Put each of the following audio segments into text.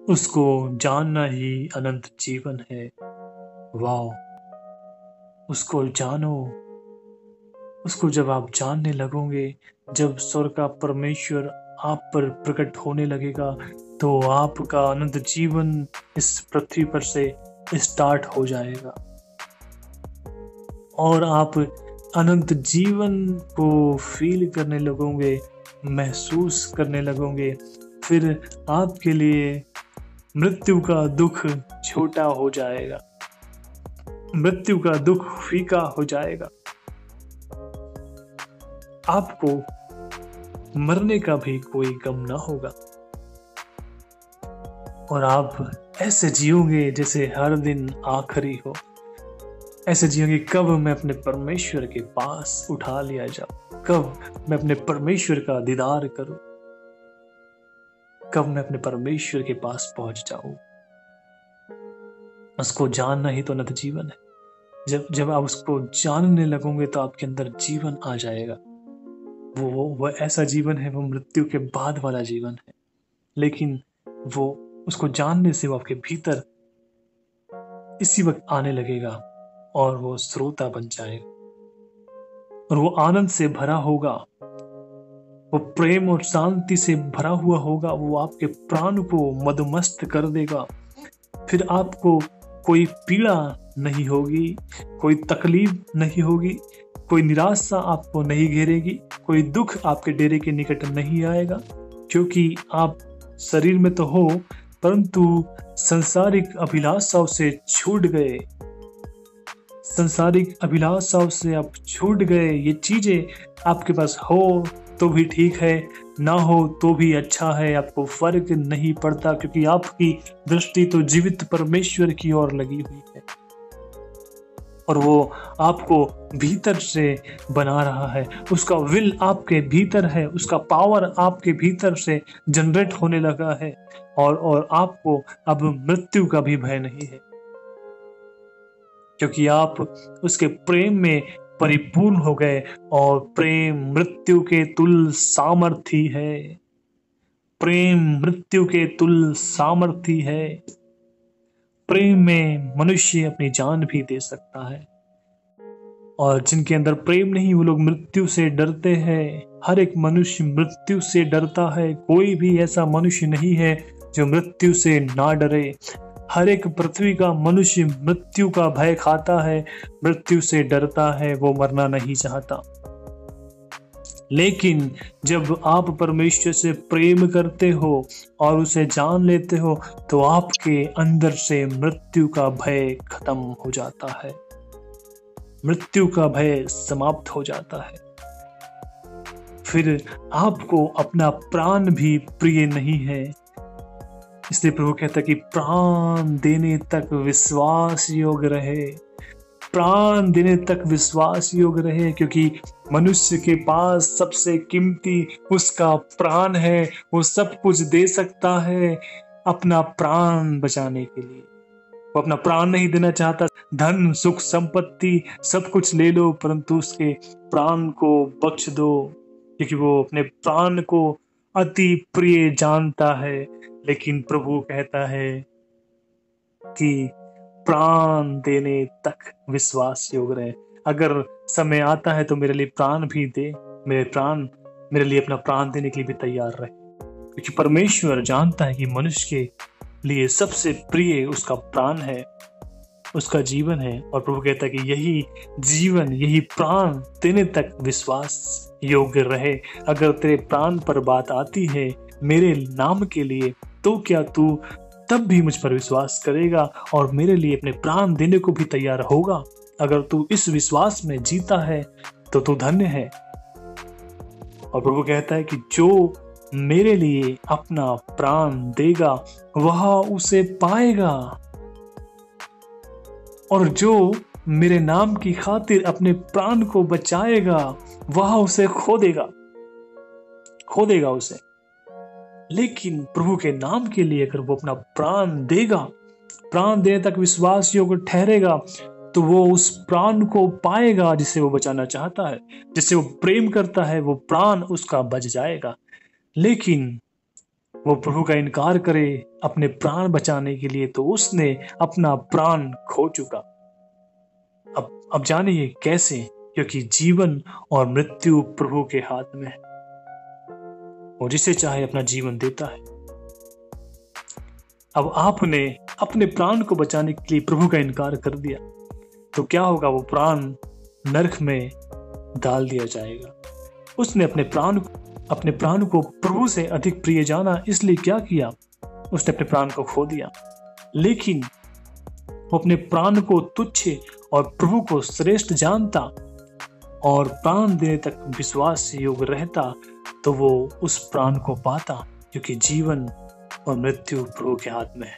उसको जानना ही अनंत जीवन है। वाह, उसको जानो। उसको जब आप जानने लगोगे, जब स्वर्ग का परमेश्वर आप पर प्रकट होने लगेगा, तो आपका अनंत जीवन इस पृथ्वी पर से स्टार्ट हो जाएगा और आप अनंत जीवन को फील करने लगोगे, महसूस करने लगोगे। फिर आपके लिए मृत्यु का दुख छोटा हो जाएगा, मृत्यु का दुख फीका हो जाएगा। आपको मरने का भी कोई गम ना होगा और आप ऐसे जियोगे जैसे हर दिन आखिरी हो। ऐसे जियोगे, कब मैं अपने परमेश्वर के पास उठा लिया जाऊं, कब मैं अपने परमेश्वर का दीदार करूं, कब मैं अपने परमेश्वर के पास पहुंच जाऊं। उसको जानना ही तो अनंत जीवन है। जब जब आप उसको जानने लगोगे तो आपके अंदर जीवन आ जाएगा। वो ऐसा जीवन है, वो मृत्यु के बाद वाला जीवन है, लेकिन वो उसको जानने से वो आपके भीतर इसी वक्त आने लगेगा और वो श्रोता बन जाएगा और वो आनंद से भरा होगा, वो प्रेम और शांति से भरा हुआ होगा। वो आपके प्राण को मदमस्त कर देगा। फिर आपको कोई पीड़ा नहीं होगी, कोई तकलीफ नहीं होगी, कोई निराशा आपको नहीं घेरेगी, कोई दुख आपके डेरे के निकट नहीं आएगा, क्योंकि आप शरीर में तो हो परंतु संसारिक अभिलाषाओं से छूट गए। संसारिक अभिलाषाओं से आप छूट गए। ये चीजें आपके पास हो तो भी ठीक है, ना हो तो भी अच्छा है, आपको फर्क नहीं पड़ता, क्योंकि आपकी दृष्टि तो जीवित परमेश्वर की ओर लगी हुई है और वो आपको भीतर से बना रहा है। उसका विल आपके भीतर है, उसका पावर आपके भीतर से जनरेट होने लगा है और आपको अब मृत्यु का भी भय नहीं है, क्योंकि आप उसके प्रेम में परिपूर्ण हो गए और प्रेम मृत्यु के तुल्य सामर्थी है। प्रेम मृत्यु के तुल्य सामर्थी है। प्रेम में मनुष्य अपनी जान भी दे सकता है और जिनके अंदर प्रेम नहीं, वो लोग मृत्यु से डरते हैं। हर एक मनुष्य मृत्यु से डरता है। कोई भी ऐसा मनुष्य नहीं है जो मृत्यु से ना डरे। हर एक पृथ्वी का मनुष्य मृत्यु का भय खाता है, मृत्यु से डरता है, वो मरना नहीं चाहता। लेकिन जब आप परमेश्वर से प्रेम करते हो और उसे जान लेते हो, तो आपके अंदर से मृत्यु का भय खत्म हो जाता है, मृत्यु का भय समाप्त हो जाता है। फिर आपको अपना प्राण भी प्रिय नहीं है। इसलिए प्रभु कहता है कि प्राण देने तक विश्वास योग्य रहे, प्राण देने तक विश्वास योग्य रहे, क्योंकि मनुष्य के पास सबसे कीमती उसका प्राण है। वो सब कुछ दे सकता है अपना प्राण बचाने के लिए। वो अपना प्राण नहीं देना चाहता। धन सुख संपत्ति सब कुछ ले लो, परंतु उसके प्राण को बख्श दो, क्योंकि वो अपने प्राण को अति प्रिय जानता है। लेकिन प्रभु कहता है कि प्राण देने तक विश्वास योग्य रहे। अगर समय आता है तो मेरे लिए प्राण भी दे, मेरे लिए अपना प्राण देने के लिए भी तैयार रहे, क्योंकि परमेश्वर जानता है कि मनुष्य के लिए सबसे प्रिय उसका प्राण है, उसका जीवन है। और प्रभु कहता है कि यही जीवन, यही प्राण देने तक विश्वास योग्य रहे। अगर तेरे प्राण पर बात आती है मेरे नाम के लिए, तो क्या तू तब भी मुझ पर विश्वास करेगा और मेरे लिए अपने प्राण देने को भी तैयार होगा? अगर तू इस विश्वास में जीता है तो तू धन्य है। और प्रभु कहता है कि जो मेरे लिए अपना प्राण देगा वह उसे पाएगा, और जो मेरे नाम की खातिर अपने प्राण को बचाएगा वह उसे खो देगा उसे। लेकिन प्रभु के नाम के लिए अगर वो अपना प्राण देगा, प्राण देने तक विश्वास योग्य ठहरेगा, तो वो उस प्राण को पाएगा जिसे वो बचाना चाहता है, जिसे वो प्रेम करता है। वो प्राण उसका बच जाएगा। लेकिन वो प्रभु का इनकार करे अपने प्राण बचाने के लिए, तो उसने अपना प्राण खो चुका। अब जानिए कैसे, क्योंकि जीवन और मृत्यु प्रभु के हाथ में है, वो जिसे चाहे अपना जीवन देता है। अब आपने अपने प्राण को बचाने के लिए प्रभु का इनकार कर दिया, तो क्या होगा? वो प्राण नरक में डाल दिया जाएगा। उसने अपने प्राण को प्रभु से अधिक प्रिय जाना, इसलिए क्या किया? उसने अपने प्राण को खो दिया। लेकिन वो अपने प्राण को तुच्छ और प्रभु को श्रेष्ठ जानता और प्राण देने तक विश्वास योग्य रहता, तो वो उस प्राण को पाता, क्योंकि जीवन और मृत्यु प्रभु के हाथ में है।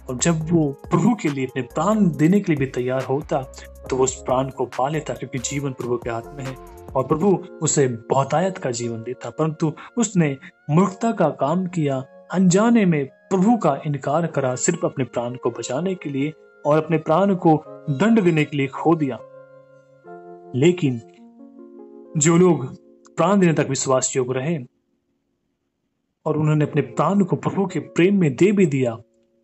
और जब वो प्रभु के लिए अपने प्राण देने के लिए भी तैयार होता, तो वो उस प्राण को पा लेता, क्योंकि जीवन प्रभु के हाथ में है और प्रभु उसे बहुतायत का जीवन देता। परंतु उसने मूर्खता का काम किया, अनजाने में प्रभु का इनकार करा, सिर्फ अपने प्राण को बचाने के लिए और अपने प्राण को दंड देने के लिए खो दिया। लेकिन जो लोग प्राण देने तक विश्वास योग्य रहे और उन्होंने अपने प्राण को प्रभु के प्रेम में दे भी दिया,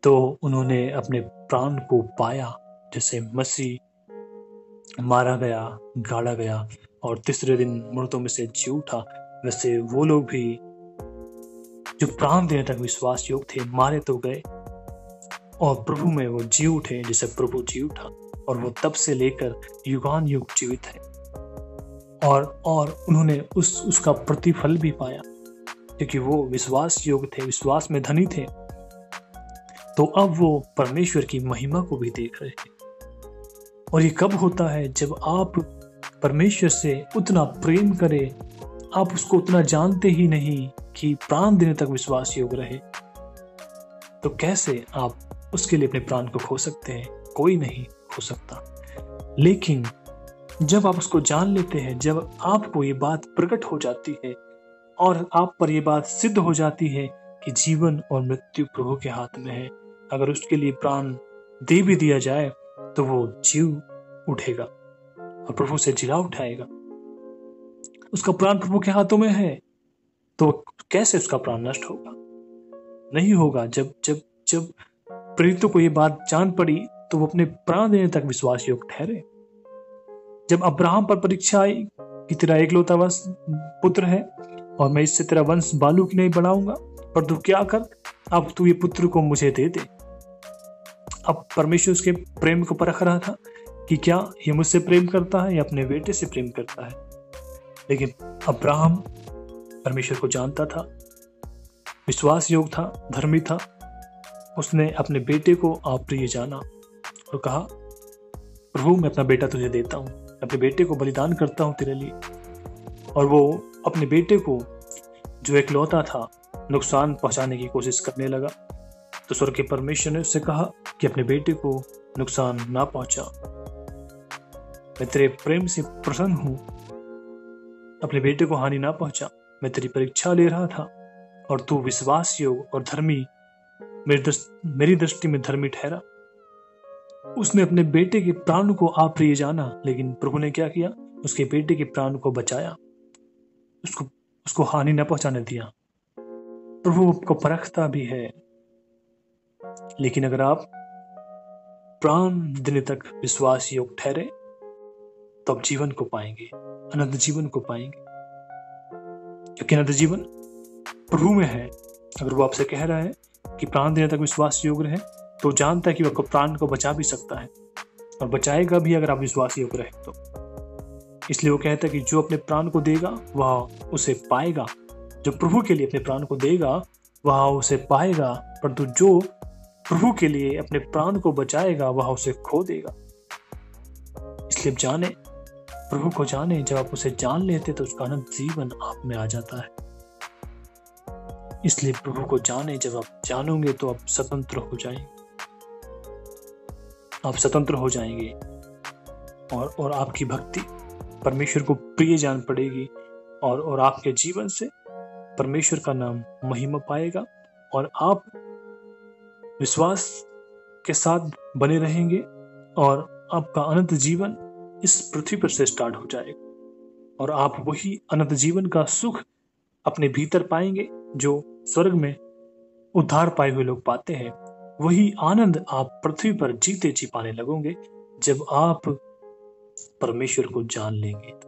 तो उन्होंने अपने प्राण को पाया। जैसे मसीह मारा गया, गाड़ा गया और तीसरे दिन मुर्दों में से जी उठा, वैसे वो लोग भी जो प्राण देने तक विश्वास योग्य थे, मारे तो गए और प्रभु में वो जी उठे, जैसे प्रभु जी उठा, और वो तब से लेकर युगान युग जीवित है। और उन्होंने उसका प्रतिफल भी पाया, क्योंकि वो विश्वास योग्य थे, विश्वास में धनी थे। तो अब वो परमेश्वर की महिमा को भी देख रहे हैं। और ये कब होता है? जब आप परमेश्वर से उतना प्रेम करें, आप उसको उतना जानते ही नहीं कि प्राण देने तक विश्वास योग्य रहे, तो कैसे आप उसके लिए अपने प्राण को खो सकते हैं? कोई नहीं खो सकता। लेकिन जब आप उसको जान लेते हैं, जब आपको ये बात प्रकट हो जाती है और आप पर ये बात सिद्ध हो जाती है कि जीवन और मृत्यु प्रभु के हाथ में है, अगर उसके लिए प्राण दे भी दिया जाए तो वो जीव उठेगा और प्रभु से जिला उठाएगा। उसका प्राण प्रभु के हाथों में है, तो कैसे उसका प्राण नष्ट होगा? नहीं होगा। जब जब जब प्रेरितों को ये बात जान पड़ी, तो वो अपने प्राण देने तक विश्वास योग्य ठहरे। जब अब्राहम पर परीक्षा आई कि तेरा एकलौता पुत्र है और मैं इससे तेरा वंश बालू की नहीं बढ़ाऊंगा, पर तू क्या कर, अब तू ये पुत्र को मुझे दे दे। अब परमेश्वर उसके प्रेम को परख रहा था कि क्या ये मुझसे प्रेम करता है या अपने बेटे से प्रेम करता है। लेकिन अब्राहम परमेश्वर को जानता था, विश्वास योग्य था, धर्मी था। उसने अपने बेटे को अप्रिय जाना और कहा, प्रभु मैं अपना बेटा तुझे देता हूँ, अपने बेटे को बलिदान करता हूँ तेरे लिए। और वो अपने बेटे को जो एकलौता था नुकसान पहुंचाने की कोशिश करने लगा। तो स्वर्ग के परमेश्वर ने उससे कहा कि अपने बेटे को नुकसान ना पहुंचा, मैं तेरे प्रेम से प्रसन्न हूं, अपने बेटे को हानि ना पहुंचा। मैं तेरी परीक्षा ले रहा था और तू विश्वास योग्य और धर्मी, मेरी दृष्टि में धर्मी ठहरा। उसने अपने बेटे के प्राण को अप्रिय जाना, लेकिन प्रभु ने क्या किया? उसके बेटे के प्राण को बचाया, उसको हानि न पहुंचाने दिया। प्रभु आपको परखता भी है। लेकिन अगर आप प्राण देने तक विश्वास योग्य ठहरे, तो आप जीवन को पाएंगे, अनंत जीवन को पाएंगे, क्योंकि अनंत जीवन प्रभु में है। अगर वो आपसे कह रहा है कि प्राण देने तक विश्वास योग्य है, तो जानता है कि वो आपको प्राण को बचा भी सकता है और बचाएगा भी अगर आप विश्वास योग्य रहे तो। इसलिए वो कहता है कि जो अपने प्राण को देगा वह उसे पाएगा, जो प्रभु के लिए अपने प्राण को देगा वह उसे पाएगा, परंतु जो प्रभु के लिए अपने प्राण को बचाएगा वह उसे खो देगा। इसलिए जाने, प्रभु को जाने। जब आप उसे जान लेते तो उसका अनंत जीवन आप में आ जाता है। इसलिए प्रभु को जाने, जब आप जानोगे तो आप स्वतंत्र हो जाएंगे, आप स्वतंत्र हो जाएंगे और आपकी भक्ति परमेश्वर को प्रिय जान पड़ेगी और आपके जीवन से परमेश्वर का नाम महिमा पाएगा और आप विश्वास के साथ बने रहेंगे और आपका अनंत जीवन इस पृथ्वी पर से स्टार्ट हो जाएगा और आप वही अनंत जीवन का सुख अपने भीतर पाएंगे जो स्वर्ग में उद्धार पाए हुए लोग पाते हैं, वही आनंद आप पृथ्वी पर जीते जी पाने लगोगे जब आप परमेश्वर को जान लेंगे।